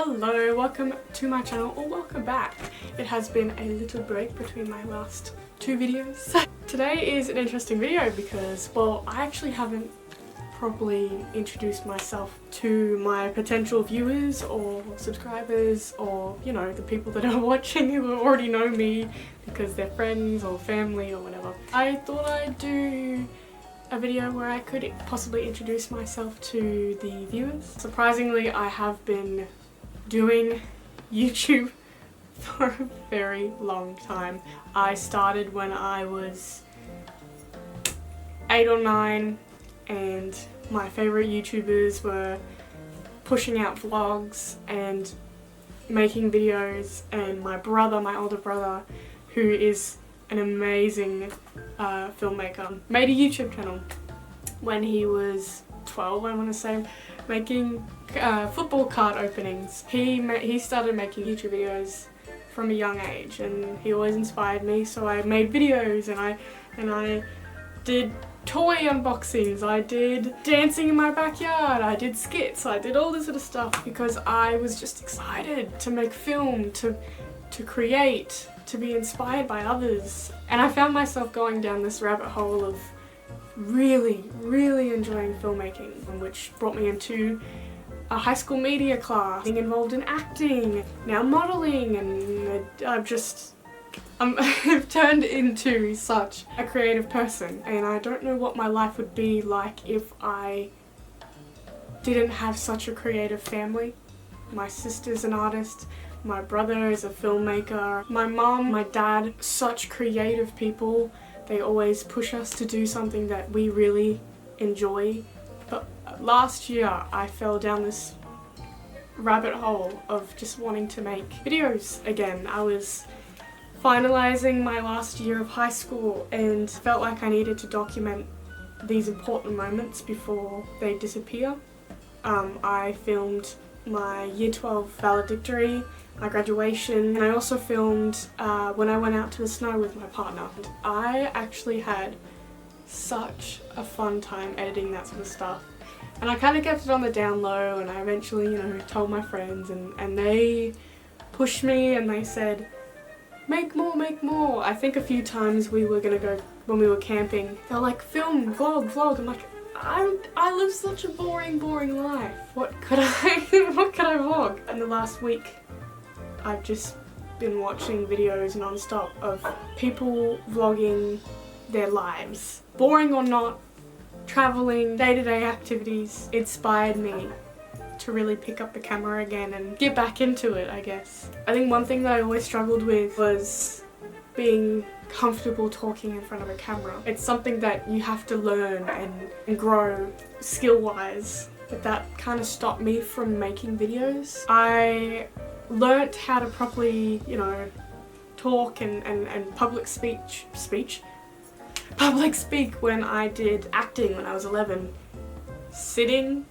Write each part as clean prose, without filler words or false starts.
Hello, welcome to my channel, or welcome back. It has been a little break between my last two videos. Today is an interesting video because, well, I actually haven't properly introduced myself to my potential viewers or subscribers, or, you know, the people that are watching who already know me because they're friends or family or whatever. I thought I'd do a video where I could possibly introduce myself to the viewers. Surprisingly, I have been doing YouTube for a very long time. I started when I was 8 or 9, and my favourite YouTubers were pushing out vlogs and making videos, and my brother, my older brother, who is an amazing filmmaker, made a YouTube channel when he was 12, I want to say, making football card openings. He started making YouTube videos from a young age, and he always inspired me, so I made videos, and I did toy unboxings, I did dancing in my backyard, I did skits, I did all this sort of stuff because I was just excited to make film, to create, to be inspired by others. And I found myself going down this rabbit hole of really enjoying filmmaking, which brought me into a high school media class, being involved in acting, now modelling, and I've turned into such a creative person, and I don't know what my life would be like if I didn't have such a creative family. My sister's an artist, my brother is a filmmaker, my mom, my dad, such creative people. They always push us to do something that we really enjoy. But last year I fell down this rabbit hole of just wanting to make videos again. I was finalizing my last year of high school and felt like I needed to document these important moments before they disappear. I filmed my year 12 valedictory, my graduation, and I also filmed when I went out to the snow with my partner. And I actually had such a fun time editing that sort of stuff, and I kind of kept it on the down low, and I eventually, you know, told my friends, and they pushed me and they said, make more, make more. I think a few times we were gonna go, when we were camping, they're like, film, vlog. I'm like, I live such a boring life. What could I vlog? In the last week, I've just been watching videos non-stop of people vlogging their lives. Boring or not, traveling, day-to-day activities inspired me to really pick up the camera again and get back into it, I guess. I think one thing that I always struggled with was being comfortable talking in front of a camera. It's something that you have to learn and grow skill-wise, but that kind of stopped me from making videos. I learnt how to properly, you know, talk and public speak when I did acting when I was 11. Sitting,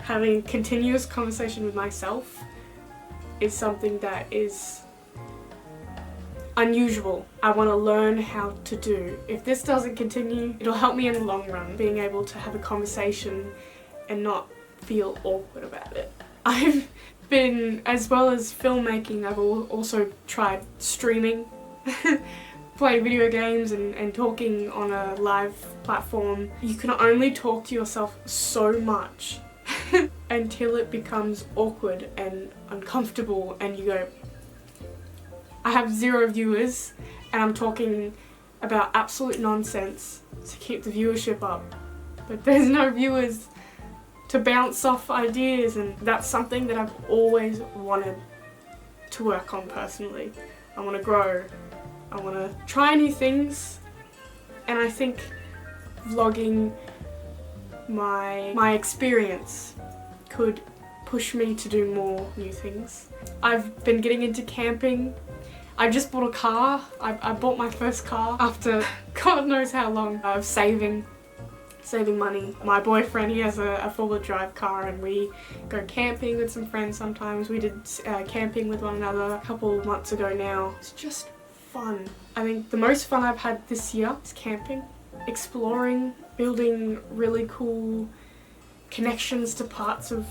having continuous conversation with myself is something that is unusual. I want to learn how to do. If this doesn't continue, it'll help me in the long run, being able to have a conversation and not feel awkward about it. I've been, as well as filmmaking, I've also tried streaming, playing video games and talking on a live platform. You can only talk to yourself so much until it becomes awkward and uncomfortable, and you go, I have 0 viewers and I'm talking about absolute nonsense to keep the viewership up, but there's no viewers to bounce off ideas, and that's something that I've always wanted to work on personally. I want to grow, I want to try new things, and I think vlogging my experience could push me to do more new things. I've been getting into camping. I just bought a car. I bought my first car after God knows how long of saving money. My boyfriend, he has a four-wheel drive car, and we go camping with some friends sometimes. We did camping with one another a couple of months ago now. It's just fun. I think the most fun I've had this year is camping, exploring, building really cool connections to parts of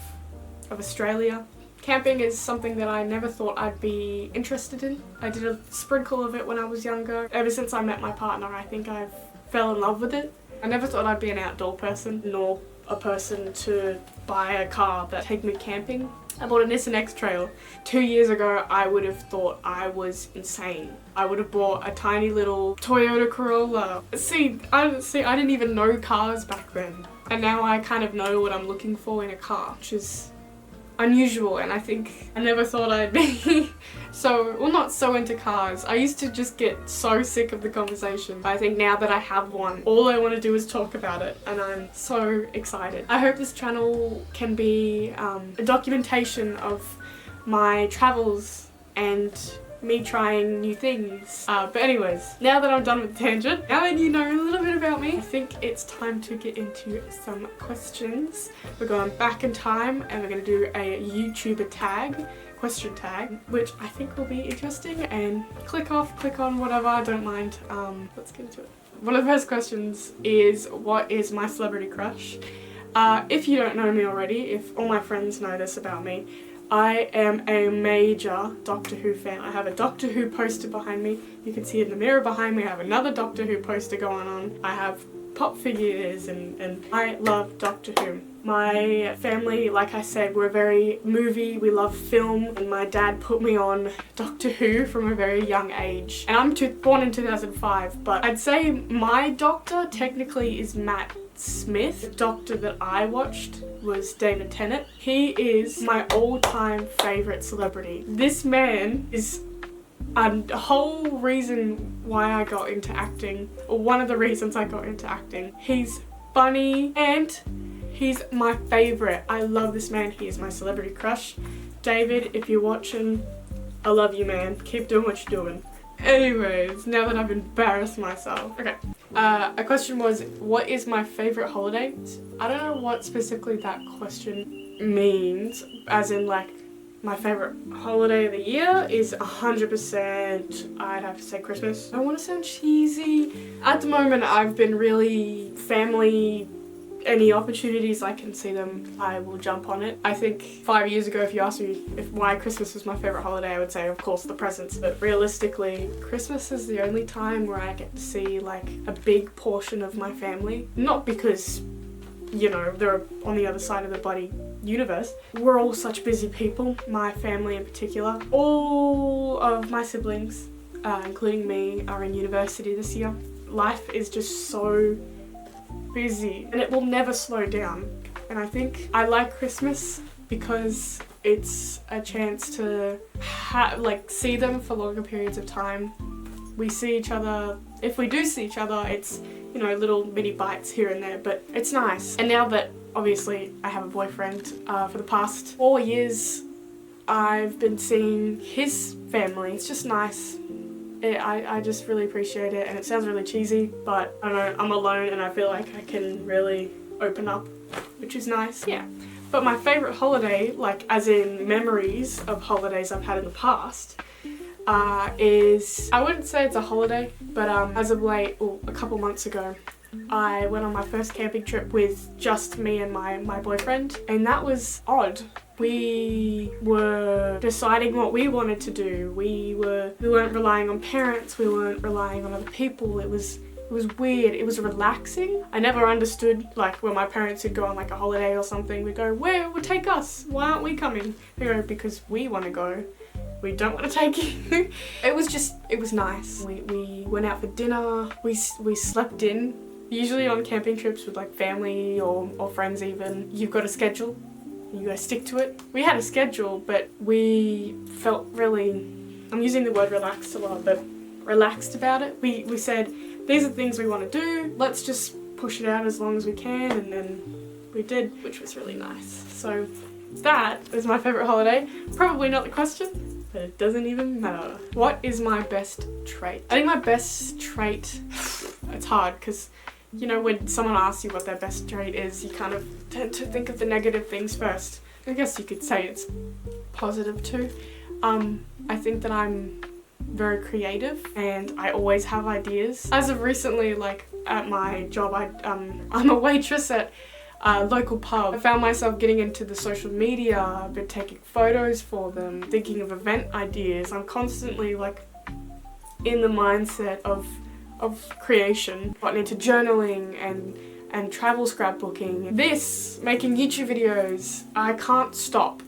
Australia, Camping is something that I never thought I'd be interested in. I did a sprinkle of it when I was younger. Ever since I met my partner, I think I've fell in love with it. I never thought I'd be an outdoor person, nor a person to buy a car that take me camping. I bought a Nissan X-Trail. 2 years ago, I would have thought I was insane. I would have bought a tiny little Toyota Corolla. I didn't even know cars back then. And now I kind of know what I'm looking for in a car, which is unusual, and I think I never thought I'd be not so into cars. I used to just get so sick of the conversation. I think now that I have one, all I want to do is talk about it, and I'm so excited. I hope this channel can be a documentation of my travels and me trying new things. But anyways, now that I'm done with the tangent, now that you know a little bit about me, I think it's time to get into some questions. We're going back in time and we're going to do a YouTuber tag, question tag, which I think will be interesting, and click on whatever, I don't mind. Let's get into it. One of the first questions is, what is my celebrity crush? If you don't know me already, if all my friends know this about me, I am a major Doctor Who fan. I have a Doctor Who poster behind me. You can see it in the mirror behind me. I have another Doctor Who poster going on. I have pop figures and I love Doctor Who. My family, like I said, we're very movie, we love film, and my dad put me on Doctor Who from a very young age. And I'm born in 2005, but I'd say my doctor technically is Matt Smith. The doctor that I watched was David Tennant. He is my all-time favourite celebrity. This man is a whole reason why I got into acting, or one of the reasons I got into acting. He's funny and he's my favourite. I love this man. He is my celebrity crush. David, if you're watching, I love you, man. Keep doing what you're doing. Anyways, now that I've embarrassed myself. Okay. A question was, what is my favourite holiday? I don't know what specifically that question means, as in like my favourite holiday of the year is 100%, I'd have to say Christmas. I don't want to sound cheesy. At the moment I've been really family, any opportunities I can see them, I will jump on it. I think 5 years ago, if you asked me why Christmas was my favourite holiday, I would say of course the presents, but realistically Christmas is the only time where I get to see like a big portion of my family. Not because, you know, they're on the other side of the bloody universe. We're all such busy people, my family in particular. All of my siblings, including me, are in university this year. Life is just so busy and it will never slow down, and I think I like Christmas because it's a chance to see them for longer periods of time. We see each other, if we do see each other, it's, you know, little mini bites here and there, but it's nice. And now that obviously I have a boyfriend, for the past 4 years I've been seeing his family. It's just nice. I just really appreciate it, and it sounds really cheesy, but I don't know, I'm alone and I feel like I can really open up, which is nice. Yeah. But my favourite holiday, like as in memories of holidays I've had in the past, is, I wouldn't say it's a holiday, but as of late, or a couple months ago, I went on my first camping trip with just me and my boyfriend, and that was odd. We were deciding what we wanted to do. We weren't relying on parents, we weren't relying on other people. It was weird, it was relaxing. I never understood, like when my parents would go on like a holiday or something, we'd go, where would take us? Why aren't we coming? They go, because we want to go. We don't want to take you. It was nice. We went out for dinner, we slept in. Usually on camping trips with like family or friends even, you've got a schedule. You gotta stick to it. We had a schedule, but we felt really, I'm using the word relaxed a lot, but relaxed about it. We said, these are the things we want to do, let's just push it out as long as we can, and then we did, which was really nice. So that is my favourite holiday. Probably not the question, but it doesn't even matter. What is my best trait? I think my best trait, it's hard because, you know, when someone asks you what their best trait is, you kind of tend to think of the negative things first. I guess you could say it's positive too. I think that I'm very creative and I always have ideas. As of recently, like at my job, I'm a waitress at local pub. I found myself getting into the social media. I've been taking photos for them, thinking of event ideas. I'm constantly like in the mindset of creation. Gotten into journaling and travel scrapbooking. This, making YouTube videos, I can't stop.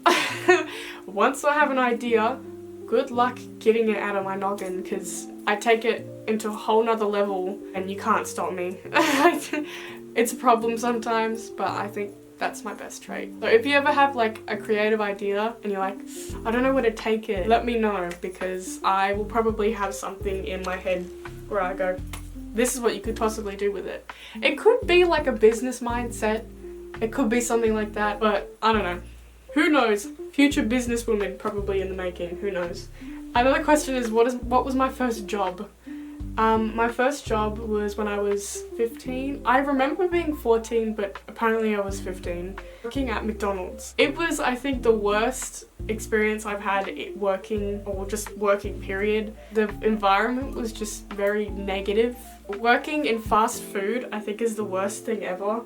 Once I have an idea, good luck getting it out of my noggin, because I take it into a whole nother level and you can't stop me. It's a problem sometimes, but I think that's my best trait. So if you ever have like a creative idea and you're like, I don't know where to take it, let me know, because I will probably have something in my head where I go, this is what you could possibly do with it. It could be like a business mindset. It could be something like that, but I don't know. Who knows? Future businesswoman probably in the making. Who knows? Another question is, what was my first job? My first job was when I was 15. I remember being 14, but apparently I was 15. Working at McDonald's. It was, I think, the worst experience I've had working, or just working period. The environment was just very negative. Working in fast food, I think, is the worst thing ever,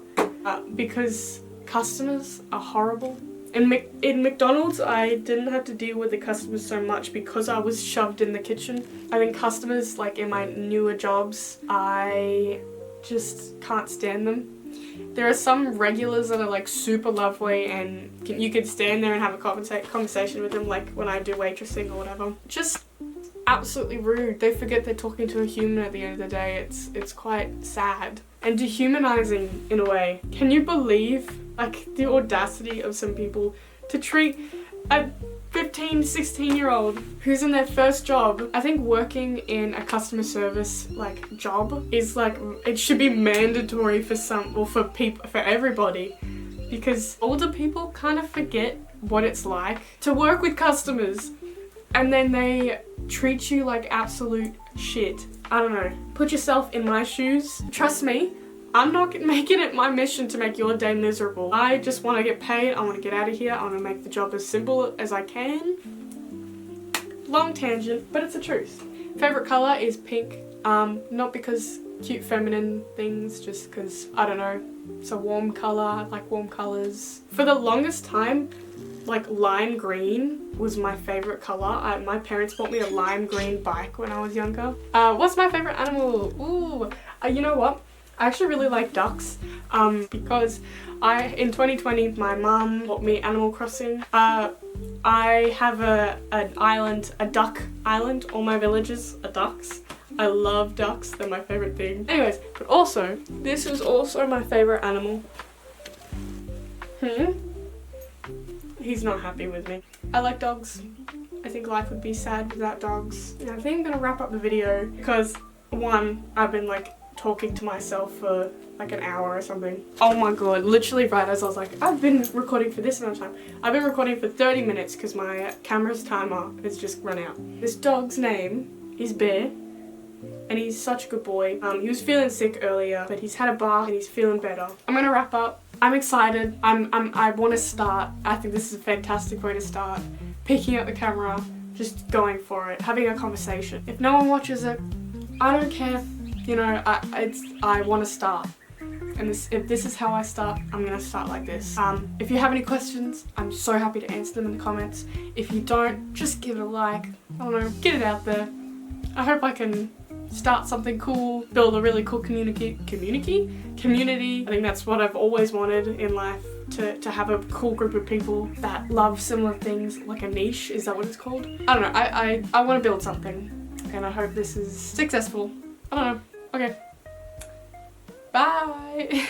because customers are horrible. In McDonald's, I didn't have to deal with the customers so much because I was shoved in the kitchen. I think customers, like in my newer jobs, I just can't stand them. There are some regulars that are like super lovely and you could stand there and have a conversation with them, like when I do waitressing or whatever. Just absolutely rude. They forget they're talking to a human at the end of the day. It's quite sad and dehumanizing in a way. Can you believe like the audacity of some people to treat a 15, 16-year-old who's in their first job? I think working in a customer service like job is like, it should be mandatory for for everybody, because older people kind of forget what it's like to work with customers and then they treat you like absolute shit. I don't know. Put yourself in my shoes. Trust me, I'm not making it my mission to make your day miserable. I just want to get paid, I want to get out of here, I want to make the job as simple as I can. Long tangent, but it's the truth. Favorite colour is pink. Not because cute feminine things, just because, I don't know, it's a warm colour, I like warm colours. For the longest time, like lime green was my favourite colour. My parents bought me a lime green bike when I was younger. What's my favourite animal? Ooh, you know what? I actually really like ducks, because in 2020 my mum bought me Animal Crossing. I have a duck island. All my villages are ducks. I love ducks, they're my favourite thing. Anyways, but also, this is also my favourite animal. He's not happy with me. I like dogs. I think life would be sad without dogs. Yeah, I think I'm gonna wrap up the video because, one, I've been like talking to myself for like an hour or something. Oh my god, literally right as I was like, I've been recording for this amount of time. I've been recording for 30 minutes because my camera's timer has just run out. This dog's name is Bear, and he's such a good boy. He was feeling sick earlier, but he's had a bath and he's feeling better. I'm gonna wrap up. I'm excited. I want to start. I think this is a fantastic way to start. Picking up the camera, just going for it, having a conversation. If no one watches it, I don't care. You know, I want to start. And if this is how I start, I'm gonna start like this. If you have any questions, I'm so happy to answer them in the comments. If you don't, just give it a like. I don't know, get it out there. I hope I can start something cool, build a really cool community. I think that's what I've always wanted in life, to have a cool group of people that love similar things, like a niche, is that what it's called? I don't know, I want to build something, and I hope this is successful. I don't know. Okay. Bye!